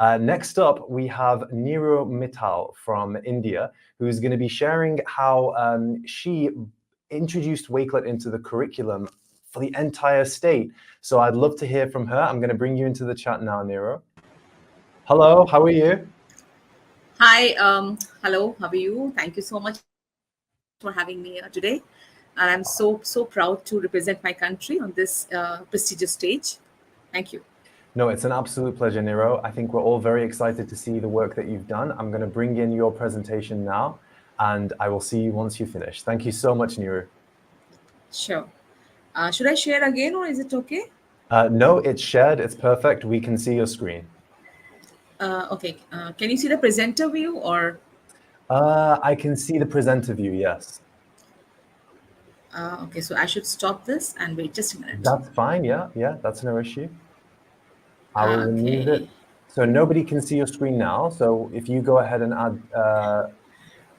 Next up, we have Neeru Mittal from India, who's going to be sharing how she introduced Wakelet into the curriculum for the entire state. So I'd love to hear from her. I'm going to bring you into the chat now, Neeru. Hello, how are you? Hi, hello, how are you? Thank you so much for having me here today. And I'm so proud to represent my country on this prestigious stage. Thank you. No, it's an absolute pleasure, Neeru. I think we're all very excited to see the work that you've done. I'm going to bring in your presentation now, and I will see you once you finish. Thank you so much, Neeru. Sure. Should I share again or is it okay? No, it's shared. It's perfect. We can see your screen. Okay. Can you see the presenter view or? I can see the presenter view, yes. Okay, so I should stop this and wait just a minute. That's fine, yeah, that's no issue. I will remove Okay. it. So nobody can see your screen now. So if you go ahead and add,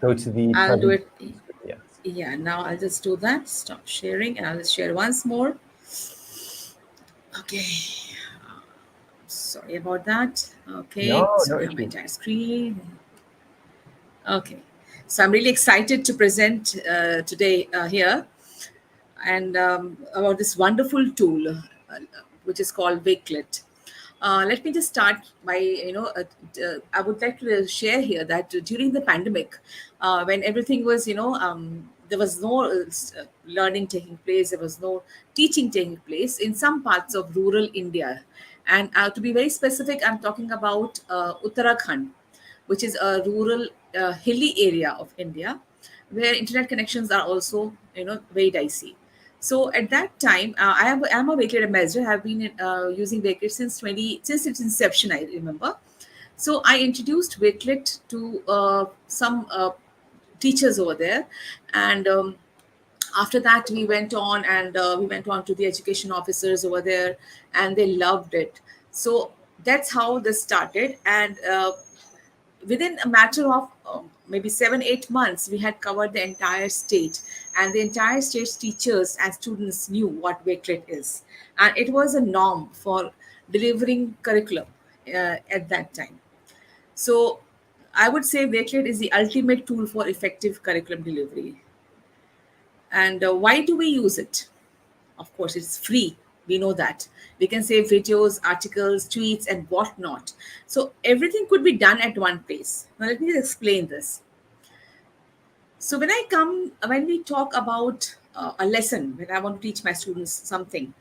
go to the I'll do present it. screen, yes. Yeah, now I'll just do that. Stop sharing and I'll just share once more. Okay. Sorry about that. Okay, No, so no I have my issue. entire screen. Okay, so I'm really excited to present today here and about this wonderful tool, which is called Wakelet. Let me just start by, I would like to share here that during the pandemic, when everything was, there was no learning taking place, there was no teaching taking place in some parts of rural India. And to be very specific, I'm talking about Uttarakhand, which is a rural, hilly area of India, where internet connections are also, very dicey. So at that time, I'm a Wakelet ambassador. I've been using Wakelet since its inception. I remember. So I introduced Wakelet to some teachers over there, and after that we went on to the education officers over there, and they loved it. So that's how this started, and within a matter of maybe 7 8 months we had covered the entire state, and the entire state's teachers and students knew what Wakelet is, and it was a norm for delivering curriculum at that time. So I would say Wakelet is the ultimate tool for effective curriculum delivery. And why do we use it? Of course, it's free. We know that. We can save videos, articles, tweets, and whatnot. So everything could be done at one place. Now, let me just explain this. So when we talk about a lesson, when I want to teach my students something,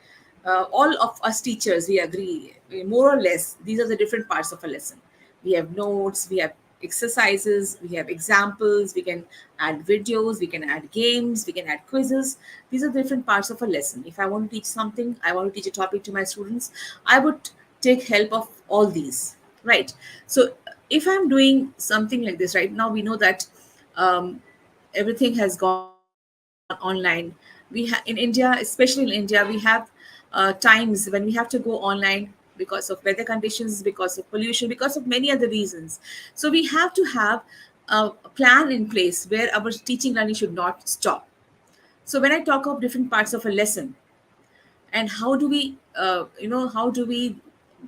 all of us teachers, we agree, more or less, these are the different parts of a lesson. We have notes, we have exercises, we have examples, we can add videos, we can add games, we can add quizzes. These are different parts of a lesson. If I want to teach something, I want to teach a topic to my students, I would take help of all these, right? So if I'm doing something like this right now, we know that um, everything has gone online. In India, especially in India, we have times when we have to go online because of weather conditions, because of pollution, because of many other reasons. So we have to have a plan in place where our teaching learning should not stop. So when I talk of different parts of a lesson, and how do we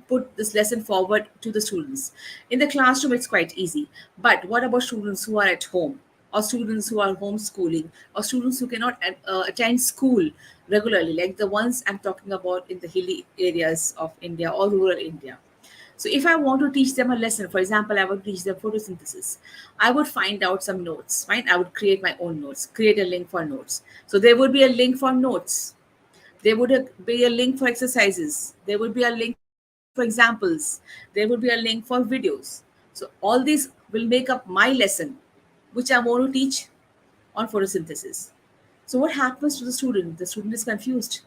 put this lesson forward to the students in the classroom, it's quite easy. But what about students who are at home, or students who are homeschooling, or students who cannot attend school regularly, like the ones I'm talking about in the hilly areas of India or rural India? So if I want to teach them a lesson, for example, I would teach them photosynthesis, I would find out some notes, right? I would create my own notes, create a link for notes. So there would be a link for notes, there would be a link for exercises. There would be a link for examples. There would be a link for videos. So all these will make up my lesson, which I want to teach on photosynthesis. So what happens to the student? The student is confused.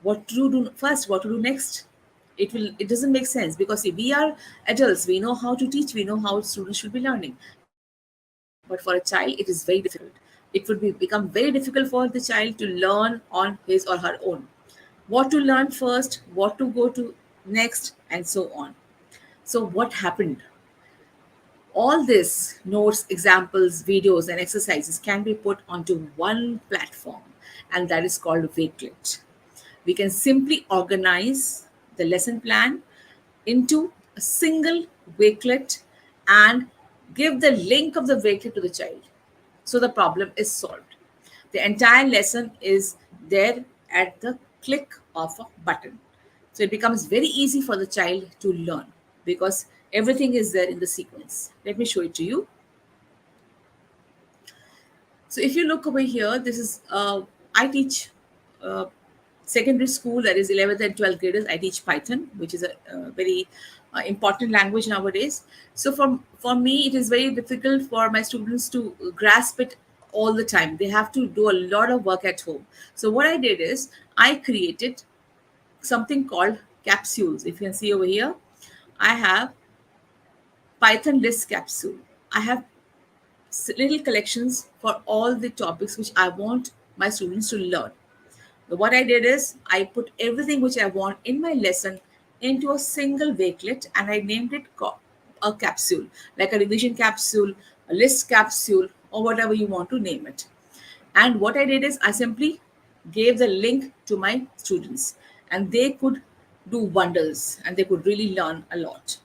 What to do first? What to do next? It doesn't make sense, because see, we are adults. We know how to teach. We know how students should be learning. But for a child, it is very difficult. It would become very difficult for the child to learn on his or her own, what to learn first, what to go to next, and so on. So, what happened? All this notes, examples, videos, and exercises can be put onto one platform, and that is called Wakelet. We can simply organize the lesson plan into a single Wakelet and give the link of the Wakelet to the child. So the problem is solved. The entire lesson is there at the click of a button. So it becomes very easy for the child to learn because everything is there in the sequence. Let me show it to you. So if you look over here, this is I teach uh, secondary school, that is 11th and 12th graders. I teach Python, which is a very important language nowadays. So for me, it is very difficult for my students to grasp it all the time. They have to do a lot of work at home. So what I did is I created something called capsules. If you can see over here, I have Python list capsule. I have little collections for all the topics which I want my students to learn. So what I did is I put everything which I want in my lesson into a single wakelet and I named it a capsule, like a revision capsule, a list capsule, or whatever you want to name it. And what I did is I simply gave the link to my students and they could do wonders and they could really learn a lot.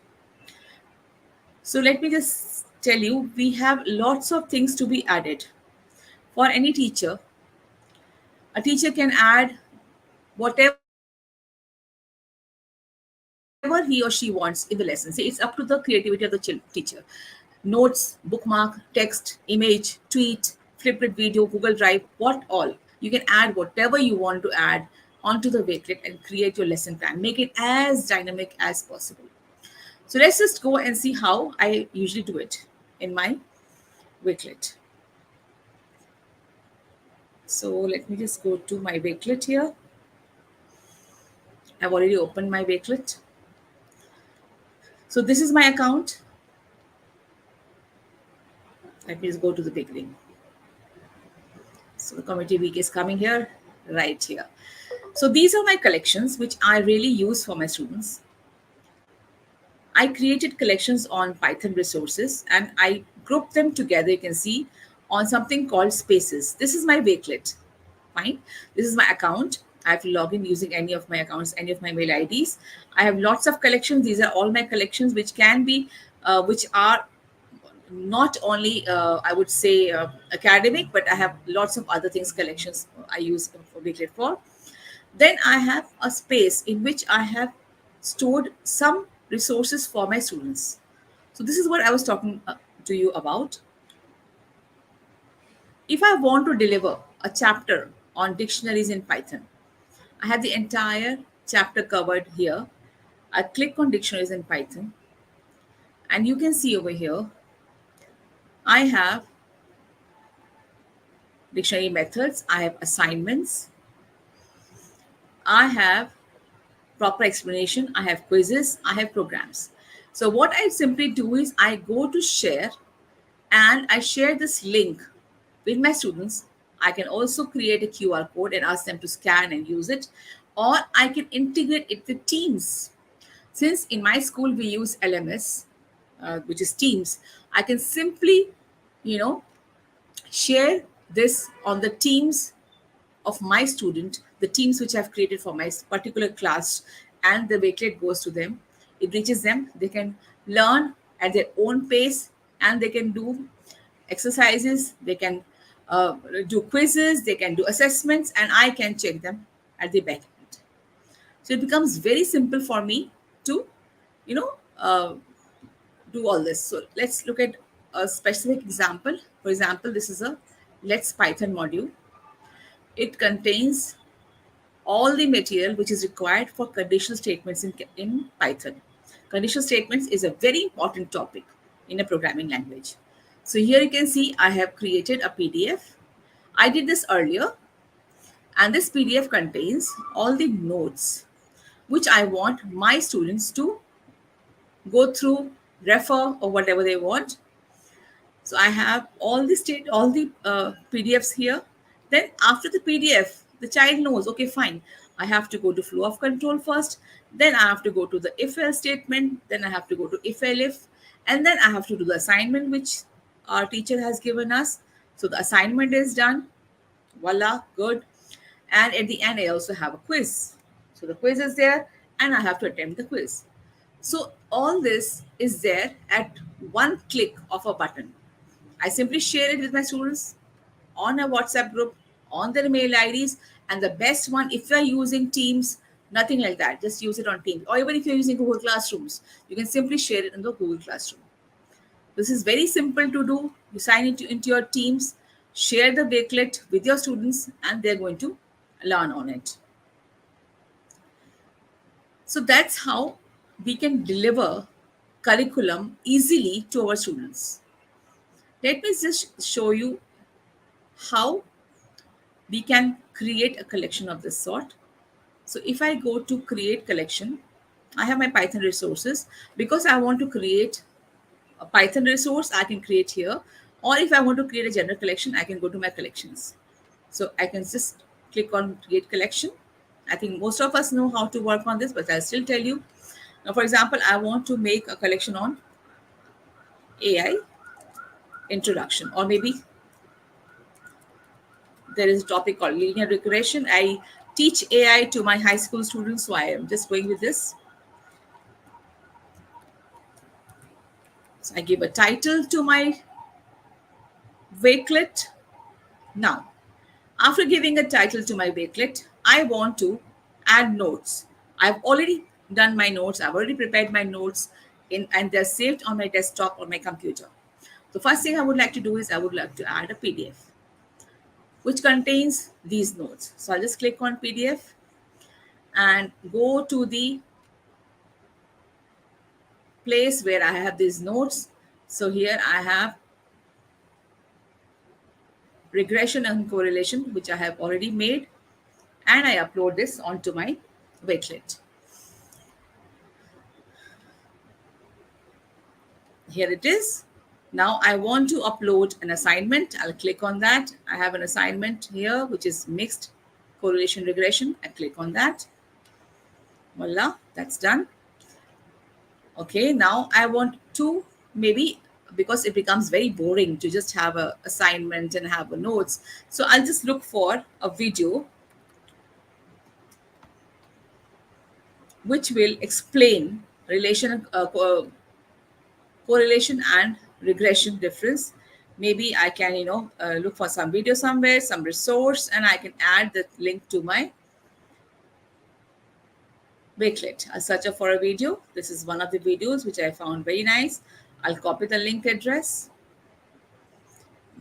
So let me just tell you, we have lots of things to be added. For any teacher, a teacher can add whatever he or she wants in the lesson. See, it's up to the creativity of the teacher. Notes, bookmark, text, image, tweet, flipgrid video, Google Drive, what all. You can add whatever you want to add onto the Wakelet and create your lesson plan. Make it as dynamic as possible. So let's just go and see how I usually do it in my Wakelet. So let me just go to my Wakelet here. I've already opened my Wakelet. So this is my account. Let me just go to the beginning. So the community week is coming here, right here. So these are my collections, which I really use for my students. I created collections on Python resources and I grouped them together, you can see, on something called spaces. This is my Wakelet. Fine. This is my account. I have to log in using any of my accounts, any of my mail IDs. I have lots of collections. These are all my collections, which can be, which are not only, I would say, academic, but I have lots of other things, collections I use for Wakelet for. Then I have a space in which I have stored some resources for my students. So this is what I was talking to you about. If I want to deliver a chapter on dictionaries in Python, I have the entire chapter covered here. I click on dictionaries in Python and you can see over here, I have dictionary methods, I have assignments, I have proper explanation, I have quizzes, I have programs. So what I simply do is I go to share and I share this link with my students. I can also create a QR code and ask them to scan and use it, or I can integrate it with Teams. Since in my school we use LMS, which is Teams, I can simply, you know, share this on the Teams of my student, the teams which I've created for my particular class, and the Wakelet goes to them. It reaches them. They can learn at their own pace and they can do exercises, they can do quizzes, they can do assessments, and I can check them at the back end. So it becomes very simple for me to, you know, do all this. So let's look at a specific example. For example, this is a Let's Python module. It contains all the material which is required for conditional statements in Python. Conditional statements is a very important topic in a programming language. So here you can see I have created a PDF. I did this earlier, and this PDF contains all the notes which I want my students to go through, refer, or whatever they want. So I have all the PDFs here. Then after the PDF, the child knows, okay, fine. I have to go to flow of control first. Then I have to go to the if-else statement. Then I have to go to if-elif. And then I have to do the assignment, which our teacher has given us. So the assignment is done. Voila, good. And at the end, I also have a quiz. So the quiz is there and I have to attempt the quiz. So all this is there at one click of a button. I simply share it with my students on a WhatsApp group, on their mail IDs, and the best one, if you're using Teams, nothing like that, just use it on Teams. Or even if you're using Google Classrooms, you can simply share it in the Google Classroom. This is very simple to do. You sign into your Teams, share the Wakelet with your students, and they're going to learn on it. So that's how we can deliver curriculum easily to our students. Let me just show you how we can create a collection of this sort. So if I go to create collection, I have my Python resources. Because I want to create a Python resource, I can create here. Or if I want to create a general collection, I can go to my collections. So I can just click on create collection. I think most of us know how to work on this, but I'll still tell you. Now, for example, I want to make a collection on AI introduction, or maybe there is a topic called linear regression. I teach AI to my high school students, so I am just going with this. So I give a title to my Wakelet. Now, after giving a title to my Wakelet, I want to add notes. I've already done my notes. I've already prepared my notes and they're saved on my desktop or my computer. The first thing I would like to do is I would like to add a PDF which contains these notes. So I'll just click on PDF and go to the place where I have these notes. So here I have regression and correlation, which I have already made, and I upload this onto my Wakelet. Here it is. Now I want to upload an assignment. I'll click on that. I have an assignment here, which is mixed correlation regression. I click on that. Voila, that's done. Okay, now I want to maybe, because it becomes very boring to just have a assignment and have a notes. So I'll just look for a video which will explain correlation and regression difference. Maybe I can, look for some video somewhere, some resource, and I can add the link to my Wakelet. I'll search for a video. This is one of the videos which I found very nice. I'll copy the link address,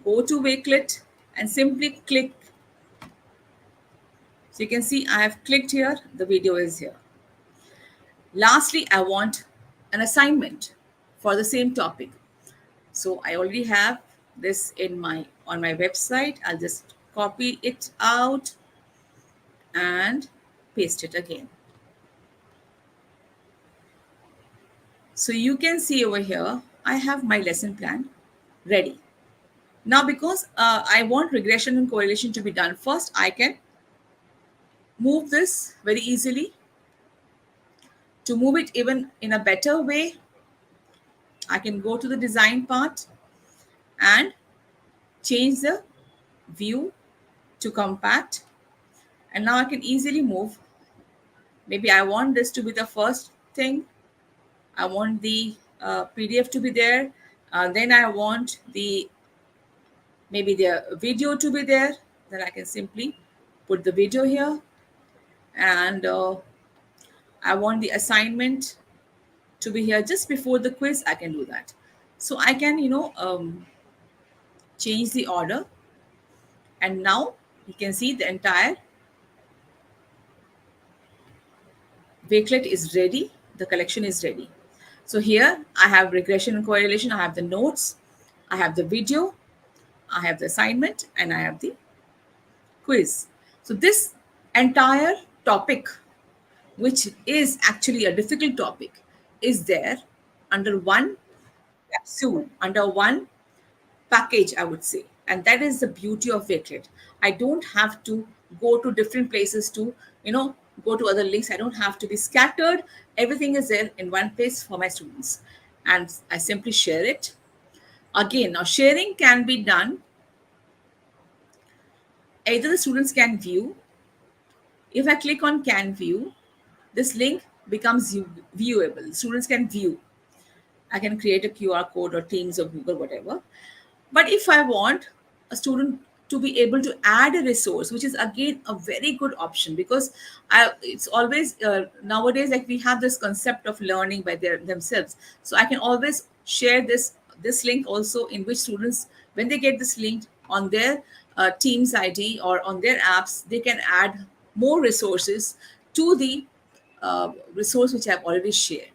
go to Wakelet, and simply click. So you can see I have clicked here. The video is here. Lastly, I want an assignment for the same topic. So I already have this on my website. I'll just copy it out and paste it again. So you can see over here, I have my lesson plan ready. Now, because I want regression and correlation to be done first, I can move this very easily. To move it even in a better way, I can go to the design part and change the view to compact. And now I can easily move. Maybe I want this to be the first thing. I want the PDF to be there. Then I want maybe the video to be there. Then I can simply put the video here. And I want the assignment to be here just before the quiz. I can do that. So I can, change the order. And now you can see the entire Wakelet is ready. The collection is ready. So here I have regression and correlation. I have the notes. I have the video. I have the assignment, and I have the quiz. So this entire topic, which is actually a difficult topic, is there under one capsule, under one package, I would say. And that is the beauty of Wakelet. I don't have to go to different places to, go to other links. I don't have to be scattered. Everything is there in one place for my students. And I simply share it. Again, now sharing can be done. Either the students can view. If I click on can view, this link becomes viewable. Students can view. I can create a QR code or Teams or Google, whatever. But if I want a student to be able to add a resource, which is again a very good option, because it's always nowadays, like, we have this concept of learning by themselves. So I can always share this link also, in which students, when they get this link on their Teams ID or on their apps, they can add more resources to the resource which I've already shared.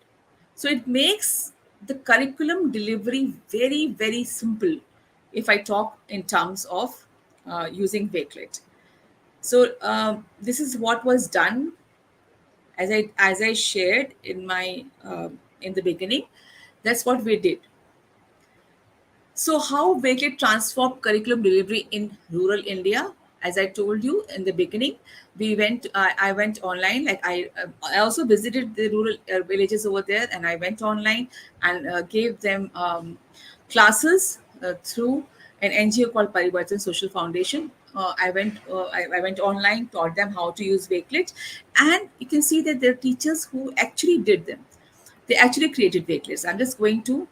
So it makes the curriculum delivery very, very simple if I talk in terms of using Wakelet. So this is what was done, as I shared in the beginning. That's what we did. So, how Wakelet transformed curriculum delivery in rural India? As I told you in the beginning, we went. I went online. Like, I also visited the rural villages over there, and I went online and gave them classes through an NGO called Parivartan Social Foundation. I went online, taught them how to use Wakelet, and you can see that there are teachers who actually did them. They actually created Wakelets. I'm just going to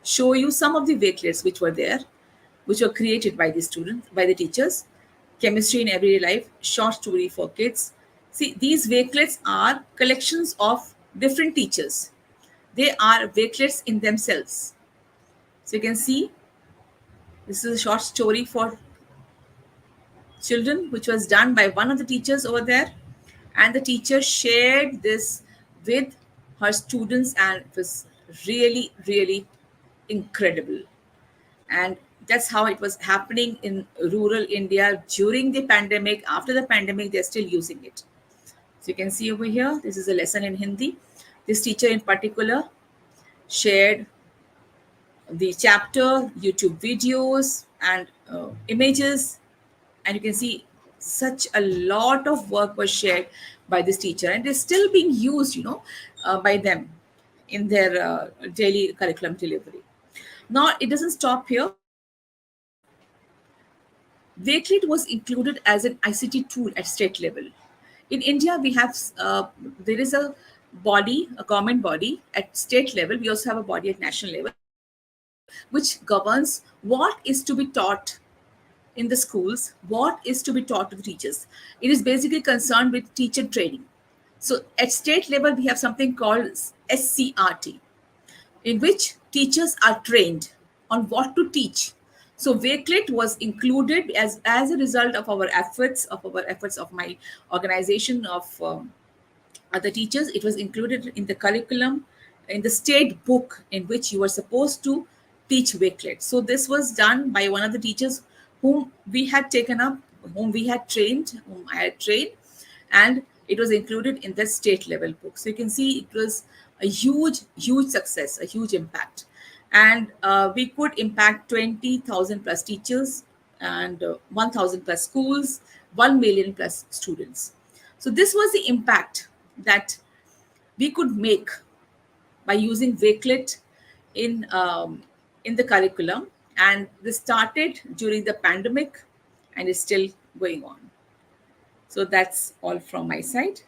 show you some of the wakelets which were there, which were created by the students, by the teachers. Chemistry in everyday life, short story for kids. See, these wakelets are collections of different teachers. They are wakelets in themselves. So you can see this is a short story for children, which was done by one of the teachers over there. And the teacher shared this with her students, and it was really, really incredible. And that's how it was happening in rural India during the pandemic. After the pandemic, they're still using it. So you can see over here, this is a lesson in Hindi. This teacher in particular shared the chapter, YouTube videos, and images. And you can see such a lot of work was shared by this teacher, and they're still being used, by them in their daily curriculum delivery. Now, it doesn't stop here. Wakelet was included as an ICT tool at state level. In India, we have there is a body, a government body at state level. We also have a body at national level, which governs what is to be taught in the schools, what is to be taught to the teachers. It is basically concerned with teacher training. So at state level, we have something called SCRT, in which teachers are trained on what to teach. So Wakelet was included as a result of our efforts, of my organization of other teachers. It was included in the curriculum, in the state book in which you were supposed to teach Wakelet. So this was done by one of the teachers whom we had taken up, whom I had trained, and it was included in the state level book. So you can see it was a huge, huge success, a huge impact. And we could impact 20,000 plus teachers and 1,000 plus schools, 1 million plus students. So this was the impact that we could make by using Wakelet in the curriculum. And this started during the pandemic and is still going on. So that's all from my side.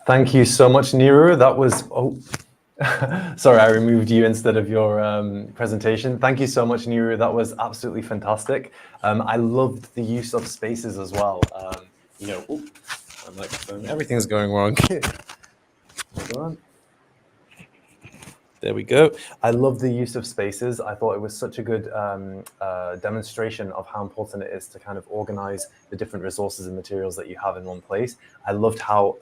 Thank you so much, Neeru. That was, sorry, I removed you instead of your presentation. Thank you so much, Neeru. That was absolutely fantastic. I loved the use of spaces as well. My microphone, everything's going wrong. Hold on. There we go. I love the use of spaces. I thought it was such a good demonstration of how important it is to kind of organize the different resources and materials that you have in one place. I loved how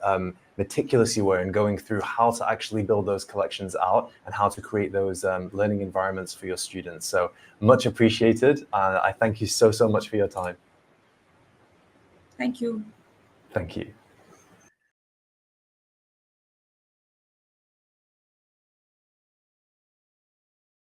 meticulous you were in going through how to actually build those collections out and how to create those learning environments for your students. So much appreciated. I thank you so much for your time. Thank you. Thank you.